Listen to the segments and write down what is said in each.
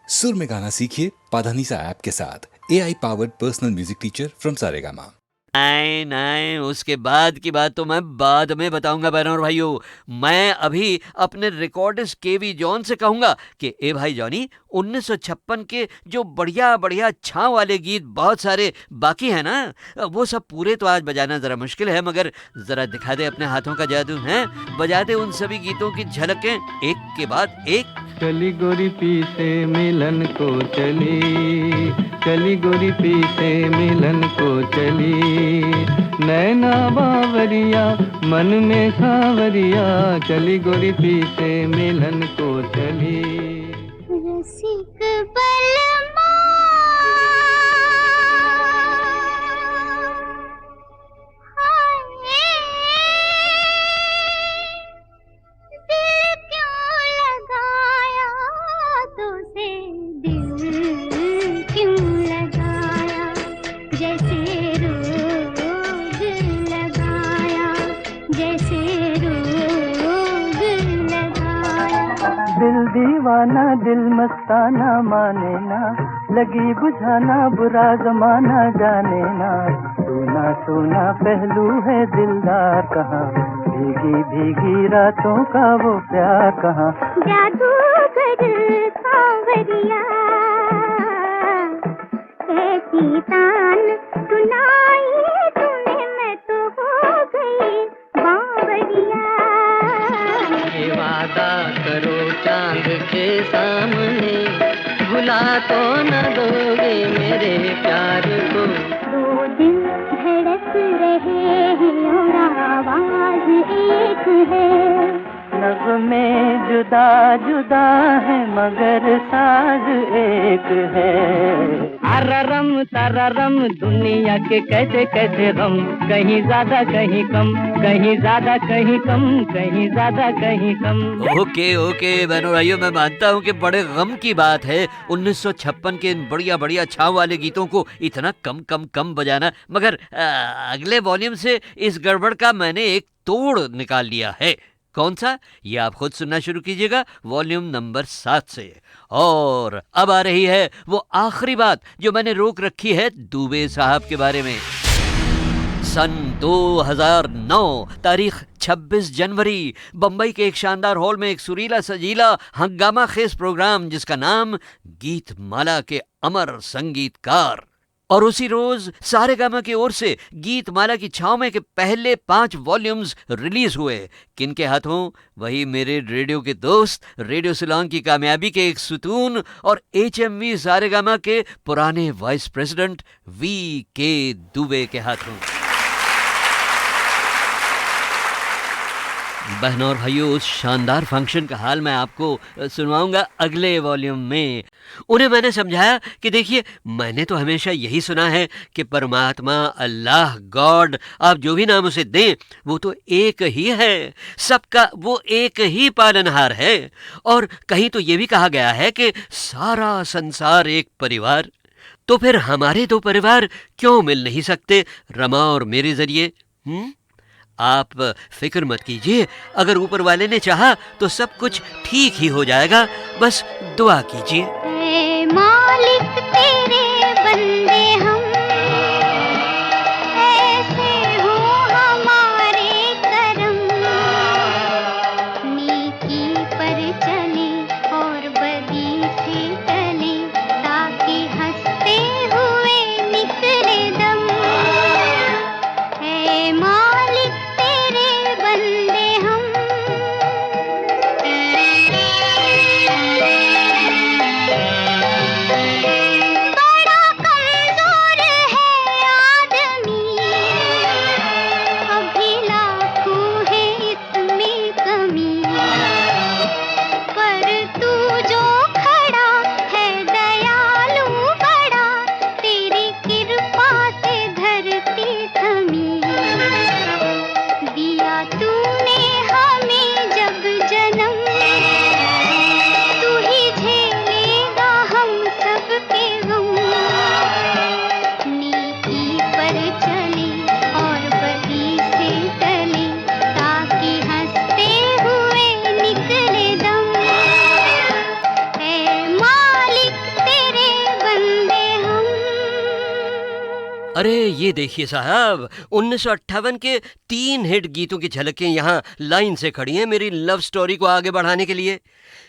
सुर में गाना सीखिए पाधानीसा ऐप के साथ। AI powered personal music teacher from Saregama. नहीं नहीं, उसके बाद की बात तो मैं बाद में बताऊंगा बहनों और भाइयों। मैं अभी अपने रिकॉर्डिस्ट केवी जॉन से कहूंगा कि ए भाई जॉनी, 1956 के जो बढ़िया बढ़िया छाव वाले गीत बहुत सारे बाकी हैं ना, वो सब पूरे तो आज बजाना जरा मुश्किल है, मगर जरा दिखा दे अपने हाथों का जादू है। बजा दे उन सभी गीतों की झलकें एक के बाद एक। चली गोरी पी से मिलन को चली, चली गोरी पी से मिलन को चली, नैना बावरिया मन में सावरिया, चली गोरी पी से मिलन को चली। रसिक बलमा दिल दीवाना दिल मस्ताना माने ना, लगी बुझाना बुरा जमाना जाने ना, सोना सोना पहलू है दिलदार कहाँ, भीगी भीगी रातों का वो प्यार कहाँ। जादूगर सांवरिया ऐसी तान सुनाई तुम्हें, मैं तो हो गई बावरिया। ये वादा करो चांद के सामने, भुला तो न दोगे मेरे प्यार को। दो दिल धड़क रहे हैं और आवाज एक है, नग़्मे जुदा जुदा है मगर साज एक है। अररम तररम दुनिया के कैसे कैसे गम, कहीं ज्यादा कहीं कम, कहीं ज्यादा कहीं कम, कहीं ज्यादा कहीं कम। ओके ओके बहनों भाइयों, मैं मानता हूँ कि बड़े गम की बात है 1956 के इन बढ़िया बढ़िया छाव वाले गीतों को इतना कम कम कम बजाना, मगर अगले वॉल्यूम से इस गड़बड़ का मैंने एक तोड़ निकाल लिया है। कौन सा, ये आप खुद सुनना शुरू कीजिएगा वॉल्यूम नंबर 7 से। और अब आ रही है वो आखिरी बात जो मैंने रोक रखी है दुबे साहब के बारे में। सन 2009, तारीख 26 जनवरी, बंबई के एक शानदार हॉल में एक सुरीला सजीला हंगामा खेज प्रोग्राम जिसका नाम गीत माला के अमर संगीतकार, और उसी रोज सारेगामा की ओर से गीत माला की छाव में के पहले 5 वॉल्यूम्स रिलीज हुए। किनके हाथों, वही मेरे रेडियो के दोस्त, रेडियो सिलोंग की कामयाबी के एक सुतून और HMV सारेगामा के पुराने वाइस प्रेसिडेंट VK दुबे के हाथों। बहनों और भाइयों, उस शानदार फंक्शन का हाल मैं आपको सुनवाऊंगा अगले वॉल्यूम में। उन्हें मैंने समझाया कि देखिए, मैंने तो हमेशा यही सुना है कि परमात्मा, अल्लाह, गॉड, आप जो भी नाम उसे दें, वो तो एक ही है, सबका वो एक ही पालनहार है। और कहीं तो ये भी कहा गया है कि सारा संसार एक परिवार। तो फिर हमारे 2 परिवार क्यों मिल नहीं सकते रमा और मेरे जरिए? आप फिक्र मत कीजिए, अगर ऊपर वाले ने चाहा तो सब कुछ ठीक ही हो जाएगा, बस दुआ कीजिए। ऐ मालिक तेरे बंदे हम, ऐसे हो हमारे करम, नेकी पर चले और बदी से टले, ताकि हंसते हुए निकले दम। ऐ मालिक तेरे बंदे हम। अरे ये देखिए साहब, 1958 के 3 हिट गीतों की झलकें यहाँ लाइन से खड़ी हैं मेरी लव स्टोरी को आगे बढ़ाने के लिए।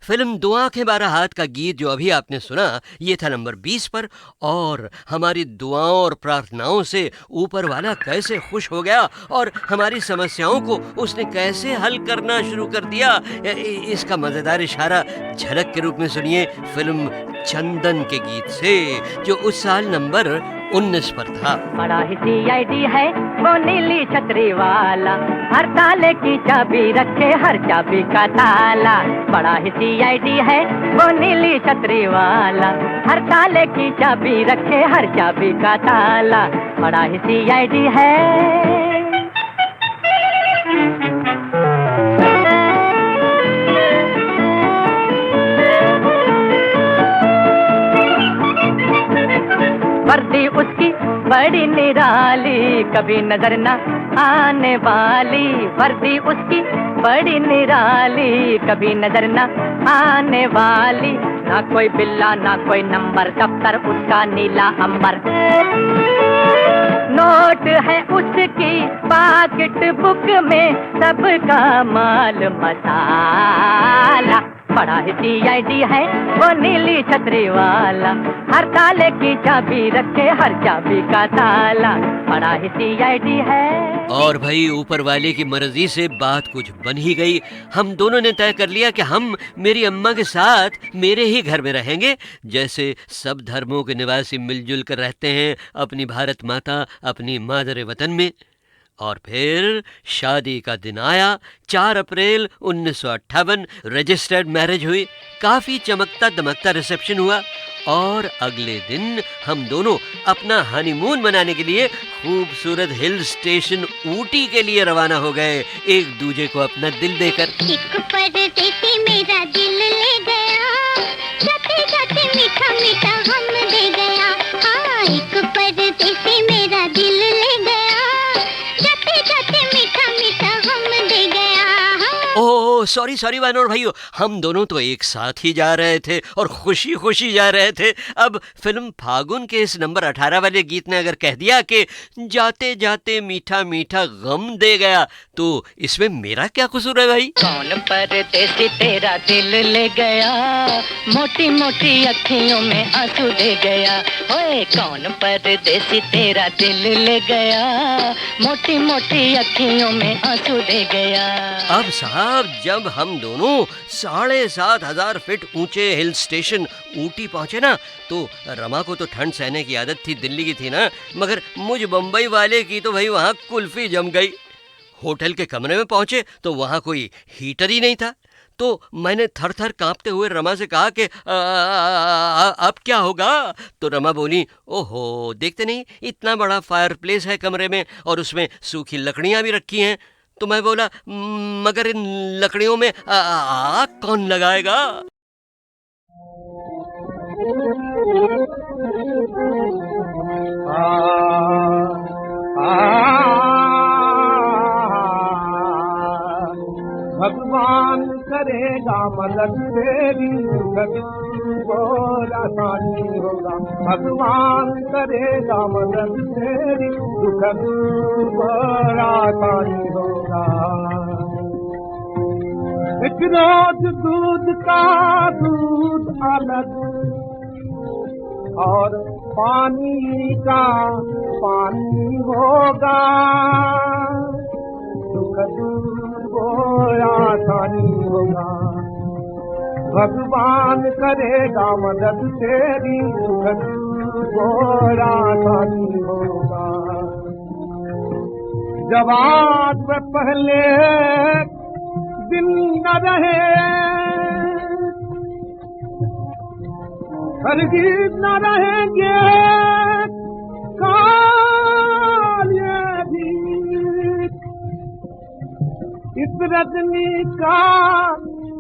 फिल्म दो आंखें बारह हाथ का गीत जो अभी आपने सुना, ये था नंबर 20 पर, और हमारी दुआओं और प्रार्थनाओं से ऊपर वाला कैसे खुश हो गया और हमारी समस्याओं को उसने कैसे हल करना शुरू कर दिया, इसका मजेदार इशारा झलक के रूप में सुनिए फिल्म चंदन के गीत से, जो उस साल नंबर 19 पर था। बड़ा ही CID है वो नीली छतरी वाला, हर ताले की चाबी रखे हर चाबी का ताला। बड़ा ही CID है वो नीली छतरी वाला, हर ताले की चाबी रखे हर चाबी का ताला। बड़ा ही CID है। वर्दी उसकी बड़ी निराली, कभी नजर न आने वाली। वर्दी उसकी बड़ी निराली, कभी नजर न आने वाली। ना कोई बिल्ला ना कोई नंबर, दफ्तर उसका नीला अंबर। नोट है उसकी पॉकेट बुक में, सबका माल मसाला। बड़ा ही CID है वो नीली छतरी वाला, हर ताले की चाबी रखे हर चाबी का ताला। बड़ा ही CID है। और भाई ऊपर वाले की मर्जी से बात कुछ बन ही गई। हम दोनों ने तय कर लिया कि हम मेरी अम्मा के साथ मेरे ही घर में रहेंगे, जैसे सब धर्मों के निवासी मिलजुल कर रहते हैं अपनी भारत माता, अपनी मादर वतन में। और फिर शादी का दिन आया, 4 अप्रैल 1958 रजिस्टर्ड मैरिज हुई। काफी चमकता दमकता रिसेप्शन हुआ और अगले दिन हम दोनों अपना हनीमून मनाने के लिए खूबसूरत हिल स्टेशन ऊटी के लिए रवाना हो गए, एक दूजे को अपना दिल देकर। एक परदेसी मेरा दिल ले गया, जाते जाते मीठा मीठा हम दे गया। हाँ, एक परदेसी मेरा दिल ले गया, जाते जाते मीठा मीठा हम दे गया। ओह सॉरी वानोर भाइयों, हम दोनों तो एक साथ ही जा रहे थे और खुशी खुशी जा रहे थे। अब फिल्म फागुन के इस नंबर 18 वाले गीत ने अगर कह दिया कि जाते जाते मीठा मीठा गम दे गया, तो इसमें मेरा क्या कसूर है भाई? कौन परदेसी तेरा दिल ले गया, मोटी मोटी अखियों में आंसू दे गया। ओए कौन परदेसी तेरा दिल ले गया, मोटी मोटी अखियों में आंसू दे गया। अब साहब, जब हम दोनों 7,500 फीट ऊंचे हिल स्टेशन ऊटी पहुंचे ना, तो रमा को तो ठंड सहने की आदत थी, दिल्ली की थी ना, मगर मुझ बम्बई वाले की तो भाई वहां कुल्फी जम गई। होटल के कमरे में पहुंचे तो वहां कोई हीटर ही नहीं था। तो मैंने थर थर कांपते हुए रमा से कहा कि अब क्या होगा? तो रमा बोली, ओहो देखते नहीं, इतना बड़ा फायर प्लेस है कमरे में और उसमें सूखी लकड़ियां भी रखी हैं। तो मैं बोला, मगर इन लकड़ियों में आग कौन लगाएगा? भगवान करेगा मदद तेरी, और आसानी होगा। भगवान करेगा मदद तेरी, और आसानी होगा। एक रोज दूध का दूध अलग और पानी का पानी होगा। दुख दूर आसानी होगा। भगवान करेगा मदद तेरी, दुख दूर आसानी होगा। जब आज व पहले दिन न रहे, हरगिज़ न रहेंगे काले भी। इस रजनी का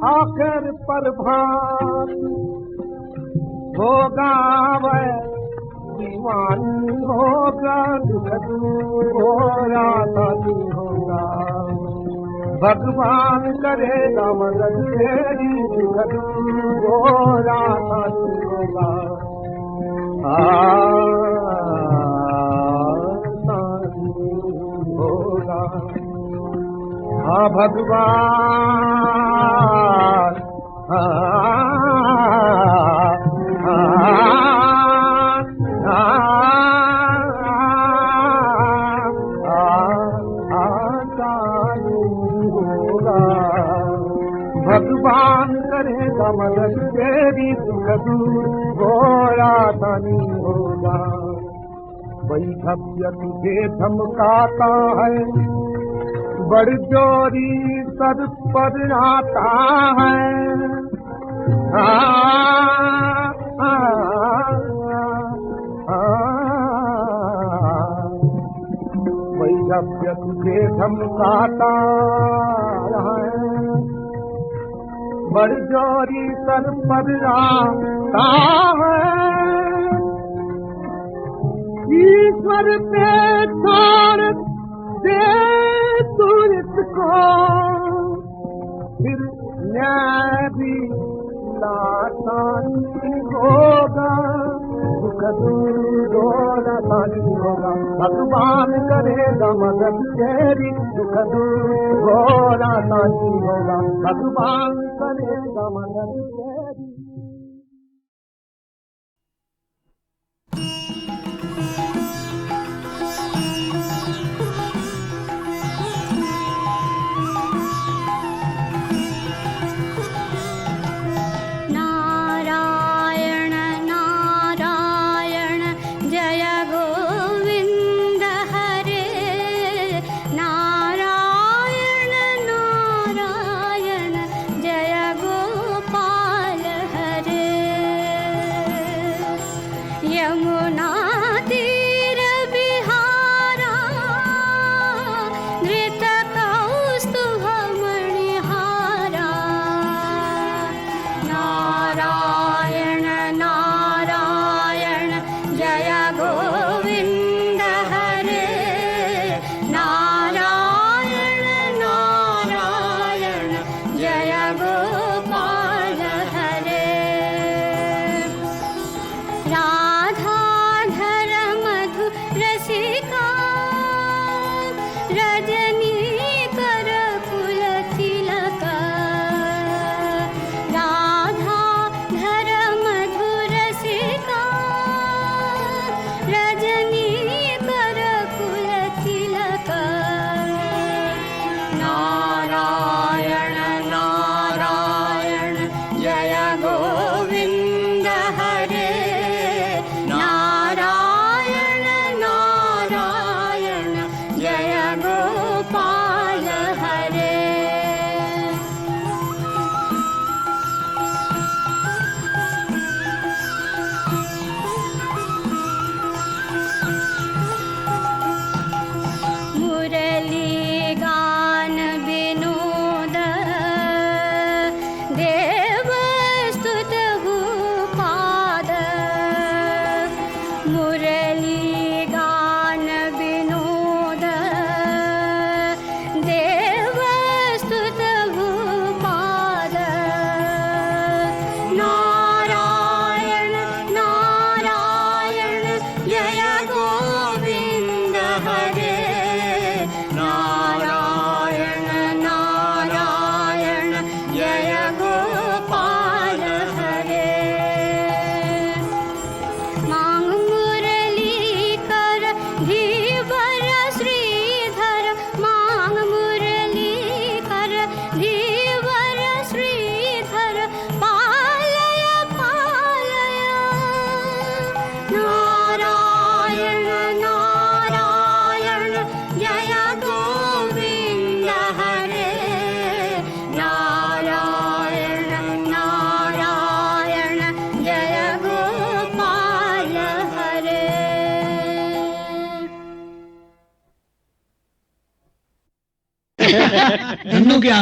आखिर प्रभात होगा, वह दीवानी होगा। दुख दूर आसानी होगा। भगवान करेगा मदद तेरी, दुख दूर आसानी होगा। हाँ भगवान, भगवान करेगा मदद तेरी, दुख दूर गोरा दानी होगा। वही भव्य तुझे धमकाता है, बड़ जोरी सर पर आता है। वही भव्य तुझे धमकाता है, बड़ जोरी सर पर आता है। ईश्वर पे छोड़ दे तू इसको, फिर न्याय भी लासानी होगा, दुख दूर लासानी होगा। भगवान करेगा मदद तेरी, दुख दूर लासानी होगा। भगवान करेगा मदद तेरी।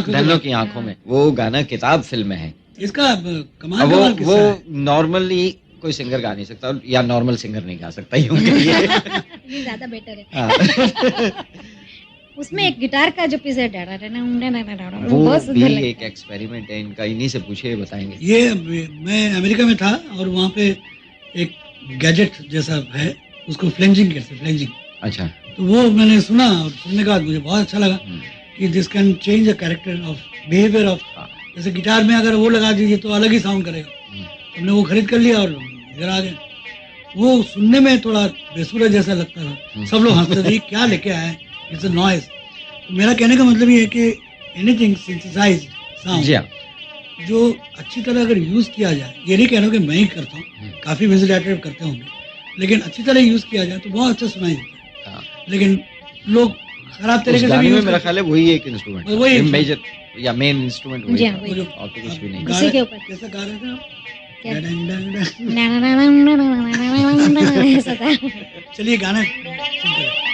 धन्नो की आंखों में वो गाना किताब फिल्म में है। इसका कमाल कमाल किस्सा है। वो नॉर्मली कोई सिंगर गा नहीं सकता, या नॉर्मल सिंगर नहीं गा सकता, यूं कहिए। ये ज्यादा बेटर है। उसमें एक गिटार का जो पीस है वो बहुत सुंदर भी लगता एक एक्सपेरिमेंट है इनका, इन्हीं से पूछे बताएंगे। ये मैं अमेरिका में था और वहाँ पे एक गैजेट जैसा है, उसको फ्लेंजिंग कहते हैं, फ्लेंजिंग। अच्छा। तो वो मैंने सुना और सुनने के बाद मुझे बहुत अच्छा लगा। कि this can change the character of behaviour of, जैसे गिटार में अगर वो लगा दीजिए तो अलग ही साउंड करेगा, हमने वो खरीद कर लिया और इधर आ गए। वो सुनने में थोड़ा बेसुरा जैसा लगता था, सब लोग हंसते थे क्या लेके आए, इट्स अ नॉइज। मेरा कहने का मतलब ये है कि एनीथिंग सिंथेसाइज्ड साउंड जो अच्छी तरह अगर यूज किया जाए, ये नहीं कह रहा हूँ कि मैं ही करता हूँ, काफी म्यूजिक डायरेक्टर करते होंगे, लेकिन अच्छी तरह यूज किया जाए तो बहुत अच्छा सुनाई देता है। लेकिन लोग खराब तरीके से भी मेरा ख्याल है वही एक इंस्ट्रूमेंट, वही मेजर या मेन इंस्ट्रूमेंट वही जी था, हाँ, वही। और तो कुछ भी नहीं। उसी के ऊपर। कैसा गा रहे थे आप? क्या? डंग डंग डंग। ऐसा था। चलिए गाना सुनते हैं।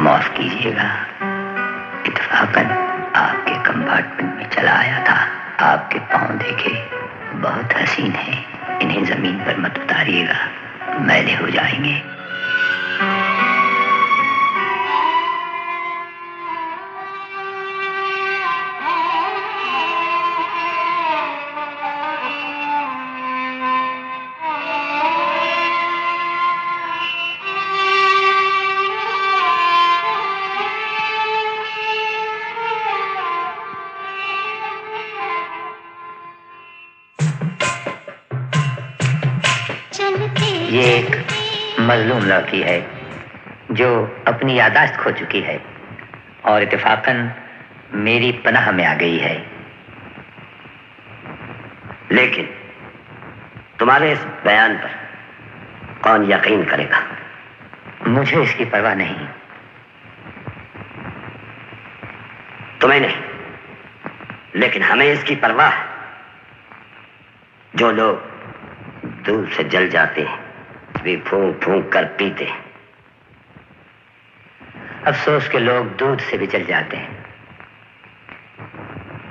माफ कीजिएगा, इत्तेफाकन आपके कंपार्टमेंट में चला आया था। आपके पाँव देखे, बहुत हसीन हैं, इन्हें जमीन पर मत उतारिएगा, मैले हो जाएंगे। ये एक मजलूम लड़की है जो अपनी यादाश्त खो चुकी है और इत्तेफाकन मेरी पनाह में आ गई है। लेकिन तुम्हारे इस बयान पर कौन यकीन करेगा? मुझे इसकी परवाह नहीं, तुम्हें नहीं, लेकिन हमें इसकी परवाह है। जो लोग दूध से जल जाते भी फूंक फूंक कर पीते। अफसोस के लोग दूध से भी जल जाते हैं।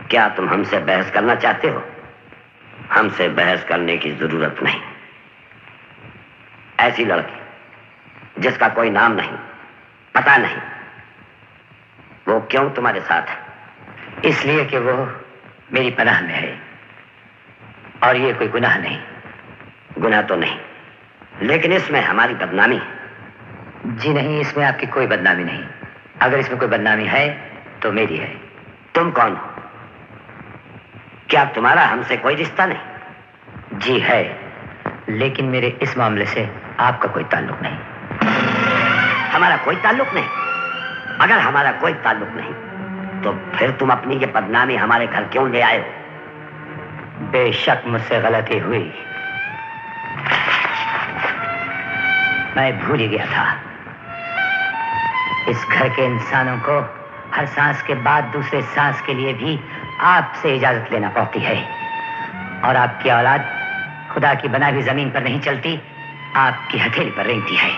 क्या तुम हमसे बहस करना चाहते हो? हमसे बहस करने की जरूरत नहीं। ऐसी लड़की जिसका कोई नाम नहीं, पता नहीं, वो क्यों तुम्हारे साथ है? इसलिए कि वो मेरी पनाह में है और ये कोई गुनाह नहीं। गुनाह तो नहीं, लेकिन इसमें हमारी बदनामी है। जी नहीं, इसमें आपकी कोई बदनामी नहीं। अगर इसमें कोई बदनामी है तो मेरी है। तुम कौन हो? क्या तुम्हारा हमसे कोई रिश्ता नहीं? जी है, लेकिन मेरे इस मामले से आपका कोई ताल्लुक नहीं। हमारा कोई ताल्लुक नहीं? अगर हमारा कोई ताल्लुक नहीं तो फिर तुम अपनी ये बदनामी हमारे घर क्यों ले आए हो? बेशक मुझसे गलती हुई, मैं भूल ही गया था। इस घर के इंसानों को हर सांस के बाद दूसरे सांस के लिए भी आपसे इजाजत लेना पड़ती है, और आपकी औलाद खुदा की बनाई हुई जमीन पर नहीं चलती, आपकी हथेली पर रेंगती है।